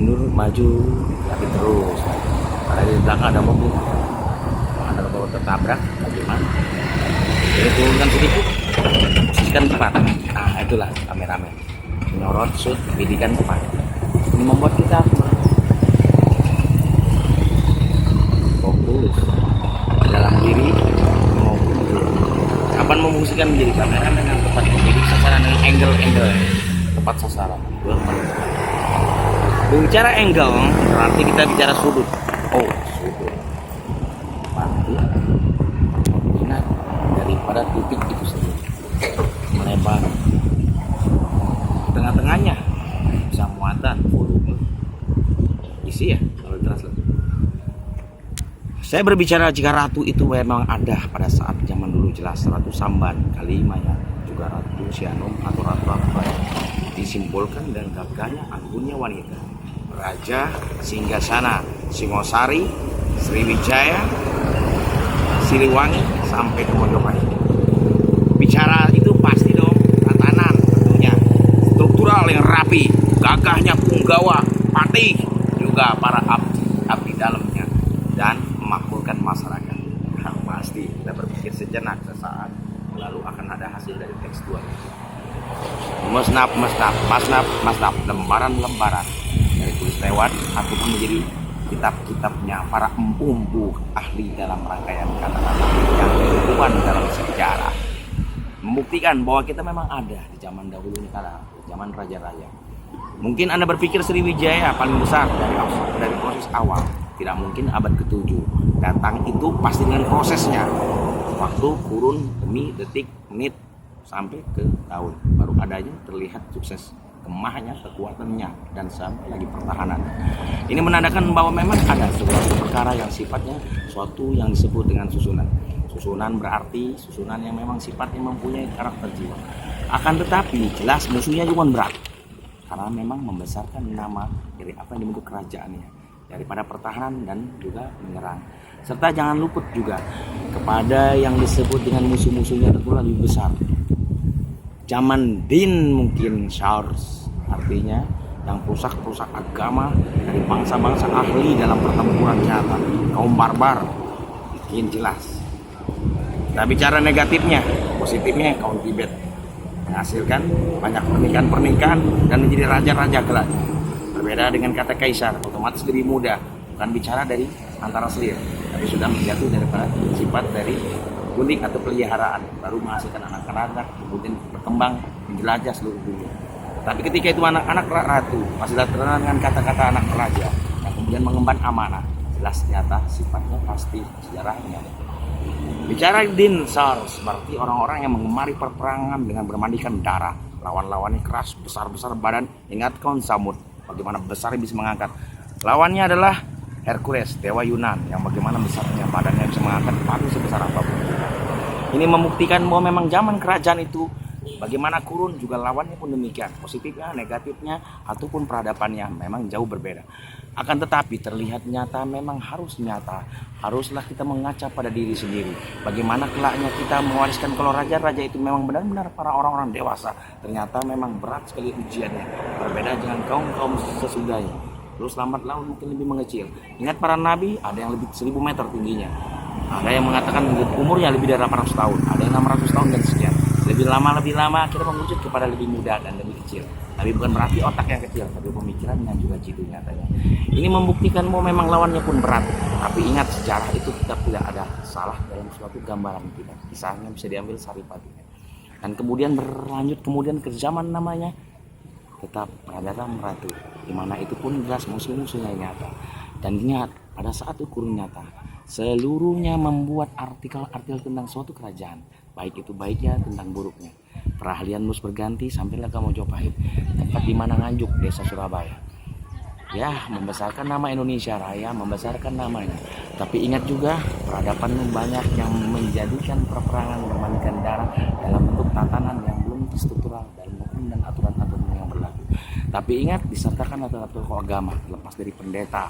mundur maju tapi terus karena di belakang ada mobil ada mobil tertabrak bagaimana jadi turunkan sedikit posisikan tepat. Nah itulah kameramen menyorot shoot bidikan tepat. Ini membuat kita fokus dalam diri maupun kapan memfungsikan menjadi kameramen yang tepat, jadi sasaran dengan angle tepat sasaran. Bicara angle berarti kita bicara sudut. Oh sudut berarti ingat daripada titik itu sendiri melebar tengah-tengahnya bisa muatan volume isi ya kalau translate. Saya berbicara jika ratu itu memang ada pada saat zaman dulu, jelas Ratu Samban, Kalimaya, juga Ratu Sianum atau Ratu apa disimbolkan dan gagahnya anggunnya wanita. Raja Singgasana, Singosari, Sriwijaya, Siliwangi sampai ke Mojopahit. Bicara itu pasti dong tatanan tentunya struktural yang rapi, gagahnya punggawa, patih juga para abdi dalamnya dan memakmurkan masyarakat. Nah, pasti kita berpikir sejenak sesaat lalu akan ada hasil dari tekstual. Musnaf, lembaran dari tulis lewat ataupun menjadi kitab-kitabnya para empu ahli dalam rangkaian kata-kata yang berhubungan dalam sejarah membuktikan bahwa kita memang ada di zaman dahulu kala, zaman raja-raja. Mungkin Anda berpikir Sriwijaya paling besar dari proses awal. Tidak mungkin abad ke-7. Datang itu pasti dengan prosesnya. Waktu, kurun, demi, detik, menit, sampai ke tahun. Baru adanya terlihat sukses kemahnya, kekuatannya, dan sampai lagi pertahanan. Ini menandakan bahwa memang ada sesuatu perkara yang sifatnya suatu yang disebut dengan susunan. Susunan berarti susunan yang memang sifatnya mempunyai karakter jiwa. Akan tetapi jelas musuhnya juga berat. Karena memang membesarkan nama dari apa yang dibentuk kerajaannya. Daripada pertahanan dan juga menyerang. Serta jangan luput juga kepada yang disebut dengan musuh-musuhnya tentu lebih besar. Zaman Din mungkin Charles artinya yang perusak agama dari bangsa-bangsa ahli dalam pertempuran nyata, kaum barbar, mungkin jelas. Kita bicara negatifnya, positifnya kaum Tibet menghasilkan banyak pernikahan dan menjadi raja-raja kelak. Berbeda dengan kata kaisar, otomatis lebih mudah, bukan bicara dari antara selir, tapi sudah menjatuh daripada sifat dari gundik atau peliharaan, baru menghasilkan anak-anak, kemudian berkembang menjelajah seluruh dunia. Tapi ketika itu anak-anak ratu, masih terkenal dengan kata-kata anak raja, yang kemudian mengemban amanah, jelas nyata sifatnya pasti sejarahnya. Bicara Din Charles, berarti orang-orang yang mengemari perperangan dengan bermandikan darah, lawan-lawannya keras, besar-besar badan, ingat kaum Samud. Bagaimana besarnya bisa mengangkat. Lawannya adalah Hercules, dewa Yunan, yang bagaimana besarnya badannya bisa mengangkat batu sebesar apapun. Ini membuktikan bahwa memang zaman kerajaan itu bagaimana kurun juga lawannya pun demikian. Positifnya, negatifnya, ataupun peradabannya memang jauh berbeda. Akan tetapi terlihat nyata, memang harus nyata. Haruslah kita mengaca pada diri sendiri. Bagaimana kelaknya kita mewariskan kalau raja-raja itu memang benar-benar para orang-orang dewasa. Ternyata memang berat sekali ujiannya. Berbeda dengan kaum-kaum sesudahnya. Terus lambat laun mungkin lebih mengecil. Ingat para nabi, ada yang lebih 1000 meter tingginya. Ada yang mengatakan umurnya lebih dari 800 tahun. Ada yang 600 tahun dan sekian. Lebih lama akhirnya mewujud kepada lebih muda dan lebih kecil. Tapi bukan berarti otak yang kecil, tapi pemikirannya juga jitu nyatanya. Ini membuktikan bahwa memang lawannya pun berat. Tapi ingat sejarah itu tetap tidak ada salah dalam suatu gambaran kita. Kisahnya bisa diambil saripatinya. Dan kemudian berlanjut ke zaman namanya tetap Raja Ratu. Dimana itu pun jelas musuh-musuhnya nyata. Dan ingat pada saat ukur nyata, seluruhnya membuat artikel-artikel tentang suatu kerajaan. Baik itu baiknya tentang buruknya. Perahlian mus berganti sampailah ke Mojopahit, tempat di mana Nganjuk, desa Surabaya. Ya, membesarkan nama Indonesia Raya, membesarkan namanya. Tapi ingat juga, peradaban banyak yang menjadikan perperangan memandikan darah dalam bentuk tatanan yang belum struktural dalam hukum dan aturan-aturan yang berlaku. Tapi ingat, disertakan aturan-aturan agama, lepas dari pendeta,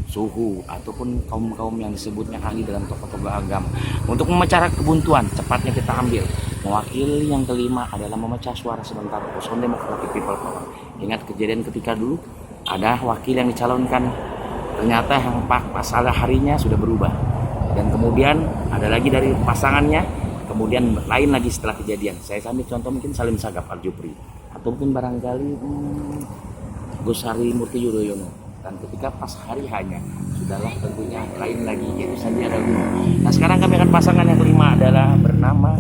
suhu, ataupun kaum-kaum yang disebutnya ahli dalam tokoh-tokoh agama. Untuk memecah kebuntuan, cepatnya kita ambil. Mewakili yang kelima adalah memecah suara sebentar Person Democratic People Power. Ingat kejadian ketika dulu ada wakil yang dicalonkan, ternyata yang masalah harinya sudah berubah. Dan kemudian ada lagi dari pasangannya, kemudian lain lagi setelah kejadian. Saya ambil contoh mungkin Salim Sagaf Al-Jupri, atau mungkin barangkali Gus Harimurti Yudhoyono. Dan ketika pas hari hanya sudahlah tentunya lain lagi, yaitu Sandiaga Uno. Nah sekarang kami akan pasangan yang kelima adalah bernama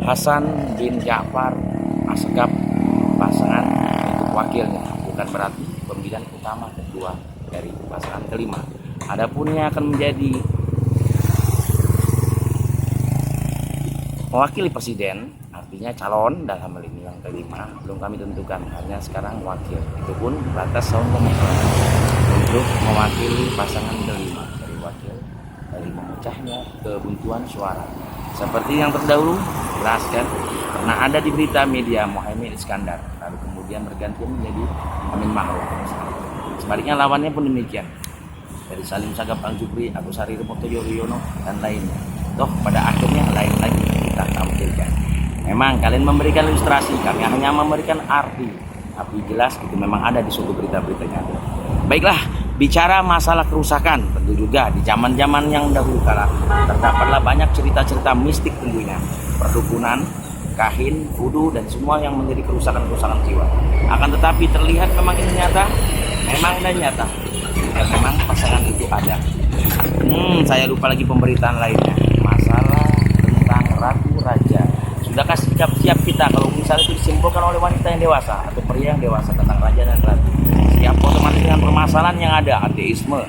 Hasan bin Ja'far Asgaf, pasangan untuk wakilnya, bukan berarti pemilihan utama kedua dari pasangan kelima. Adapun yang akan menjadi mewakili presiden, artinya calon dalam hal ini yang kelima, belum kami tentukan, hanya sekarang wakil. Itu pun batas sound komentar untuk mewakili pasangan kelima dari wakil, dari memecahnya kebuntuan suara. Seperti yang terdahulu jelaskan, pernah ada di berita media Muhaimin Iskandar, lalu kemudian berganti menjadi Amin Ma'ruf. Sebaliknya lawannya pun demikian, dari Salim Sagaf Al-Jupri, Agus Harimurti Yudhoyono dan lainnya. Toh pada akhirnya lain lagi kita tampilkan. Memang kalian memberikan ilustrasi, kami hanya memberikan arti, tapi jelas itu memang ada di suatu berita-beritanya. Baiklah, bicara masalah kerusakan, tentu juga di zaman-zaman yang dahulu kala terdapatlah banyak cerita-cerita mistik tentunya, perdukunan, kahin, vudu, dan semua yang menjadi kerusakan-kerusakan jiwa. Akan tetapi terlihat memang ini nyata, memang dan nyata, dan memang pasangan itu ada. Saya lupa lagi pemberitaan lainnya, masalah tentang Ratu Raja. Sudahkah siap kita kalau misalnya itu disimpulkan oleh wanita yang dewasa atau pria yang dewasa tentang raja dan ratu? Siap otomatis dengan permasalahan yang ada, ateisme,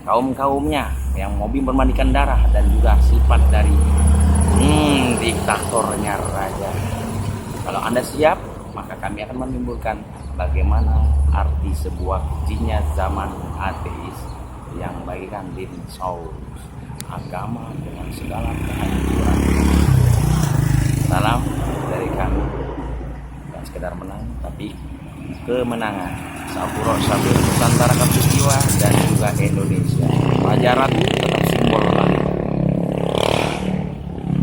kaum-kaumnya yang hobi bermandikan darah, dan juga sifat dari diktatornya raja. Kalau Anda siap, maka kami akan menimbulkan bagaimana arti sebuah kejinya zaman ateis yang bagikan din saus agama dengan segala kehancuran. Salam dari kami, dan sekedar menang tapi kemenangan. Sapuro Sabir Nusantara Katulistiwa dan juga Indonesia. Raja Ratu tetap simbol